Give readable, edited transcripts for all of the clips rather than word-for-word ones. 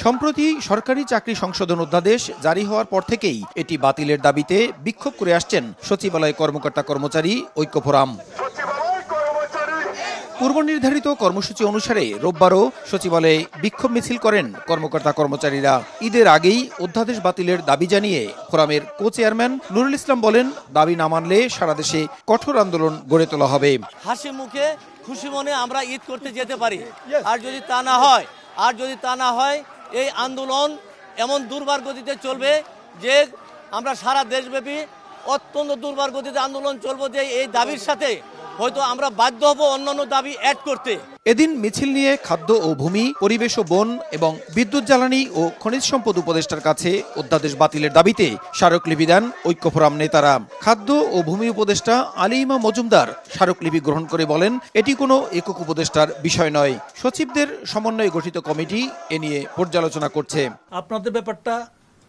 সম্প্রতি সরকারি চাকরি সংশোধন অধ্যাদেশ জারি হওয়ার পর থেকেই এটি বাতিলের দাবিতে বিক্ষোভ করে আসছেন সচিবালয় কর্মকর্তা কর্মচারী ঐক্য ফোরাম। পূর্বনির্ধারিত কর্মসূচি অনুসারে রোববারও সচিবালয়ে বিক্ষোভ মিছিল করেন কর্মকর্তা কর্মচারীরা। ঈদের আগেই অধ্যাদেশ বাতিলের দাবি জানিয়ে ফোরামের কো চেয়ারম্যান নুরুল ইসলাম বলেন, দাবি না মানলে সারা দেশে কঠোর আন্দোলন গড়ে তোলা হবে। হাসি মুখে খুশি মনে আমরা ঈদ করতে যেতে পারি, আর যদি তা না হয় এই আন্দোলন এমন দুর্বার গতিতে চলবে যে আমরা সারা দেশব্যাপী অত্যন্ত দুর্বার গতিতে আন্দোলন চলবে, যে এই দাবির সাথে হয়তো আমরা বাধ্য হব অন্যান্য দাবি অ্যাড করতে। এদিন মিছিল নিয়ে খাদ্য ও ভূমি, পরিবেশ ও বন এবং বিদ্যুৎ জ্বালানি ও খনিজ সম্পদ উপদেষ্টার কাছে অধ্যাদেশ বাতিলের দাবিতে স্মারকলিপি দেন ঐক্য ফোরাম নেতারা। খাদ্য ও ভূমি উপদেষ্টা আলিমা মজুমদার স্মারকলিপি গ্রহণ করে বলেন, এটি কোনো একক উপদেষ্টার বিষয় নয়। সচিবদের সমন্বয়ে গঠিত কমিটি এ নিয়ে পর্যালোচনা করছে। আপনাদের ব্যাপারটা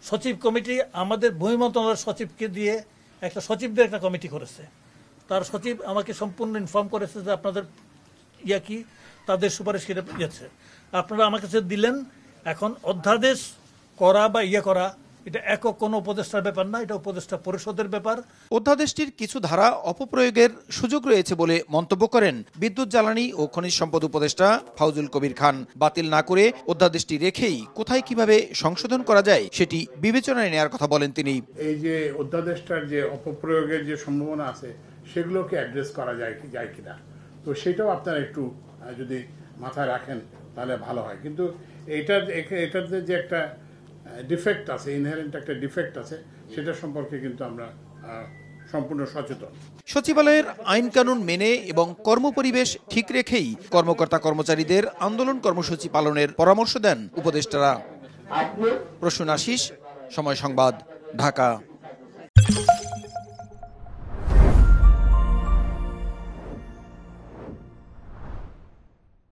সচিব কমিটি আমাদের ভূমি মন্ত্রণালয়ের সচিবকে দিয়ে সচিবদের একটা কমিটি করেছে। তার সচিব আমাকে সম্পূর্ণ ইনফর্ম করেছে যে আপনাদের কি তাদের সুপারিশ করে গেছে, আপনারা আমাকে দিলেন। এখন অধ্যাদেশ করা বা করা এটা একক কোনো উপদেষ্টার ব্যাপার না, এটা উপদেষ্টা পরিষদের ব্যাপার। অধ্যাদেশটির কিছু ধারা অপপ্রয়োগের সুযোগ রয়েছে বলে মন্তব্য করেন বিদ্যুৎ জ্বালানি ও খনিজ সম্পদ উপদেষ্টা ফাউজুল কবির খান। বাতিল না করে অধ্যাদেশটি রেখেই কোথায় কিভাবে সংশোধন করা যায় সেটি বিবেচনায় নেওয়ার কথা বলেন তিনি। এই যে অধ্যাদেশটার যে অপপ্রয়োগের যে সম্ভাবনা আছে সেগুলোকে অ্যাড্রেস করা যায় কিনা, তো সেটাও আপনারা একটু যদি মাথায় রাখেন তাহলে ভালো হয়। কিন্তু এটাতে যে একটা ডিফেক্ট আছে, ইনহেরেন্ট একটা ডিফেক্ট আছে, সেটা সম্পর্কে কিন্তু আমরা সম্পূর্ণ সচেতন। সচিবালয়ের আইন কানুন মেনে এবং কর্মপরিবেশ ঠিক রেখেই কর্মকর্তা কর্মচারীদের আন্দোলন কর্মসূচি পালনের পরামর্শ দেন উপদেষ্টারা। প্রসূন আশিস, সময় সংবাদ, ঢাকা।